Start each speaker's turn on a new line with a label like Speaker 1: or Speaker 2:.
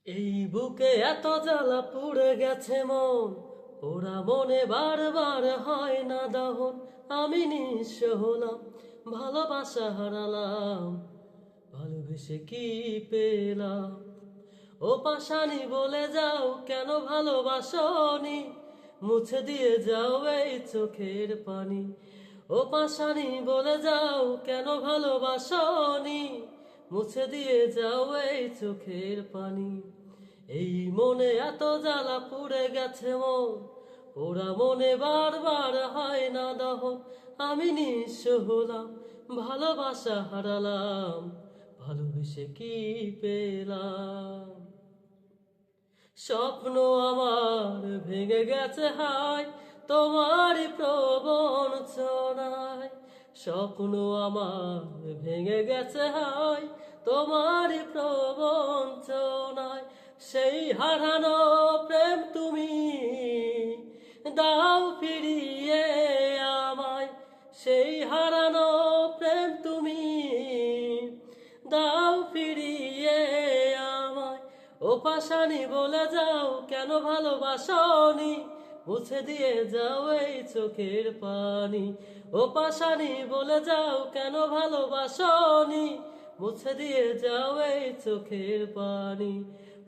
Speaker 1: এই বুকে এত জ্বালা পুড়ে গেছে মন, ওরা মনে বারবার হয় না দহন। আমি নিঃস্ব হলাম, ভালোবাসা হারালাম, ভালোবেসে কি পেলাম? ও পাশানি বলে যাও কেন ভালোবাসনি, মুছে দিয়ে যাও এই চোখের পানি। ও পাশানি বলে যাও কেন ভালোবাসনি, মুছে দিয়ে যাও এই চোখের পানি। এই মনে এত জ্বালা পুড়ে গেছে মন, ওরা মনে বারবার হয় না দহন। আমি নিঃস্ব হলাম, ভালোবাসা হারালাম, ভালোবেসে কি পেলাম? স্বপ্ন আমার ভেঙে গেছে হায় তোমারই প্রবঞ্চনায়। স্বপ্ন আমার ভেঙে গেছে হায় তোমারই প্রবঞ্চনায়। সেই হারানো প্রেম তুমি দাও ফিরিয়ে আমায়, সেই হারানো প্রেম তুমি দাও ফিরিয়ে আমায়। ও পাশানি বলে যাও কেন ভালোবাসনি, মুছে দিয়ে যাও এই চোখের পানি। ও পাশানি বলে যাও কেন ভালোবাসনি, মুছে দিয়ে যাও এই চোখের পানি।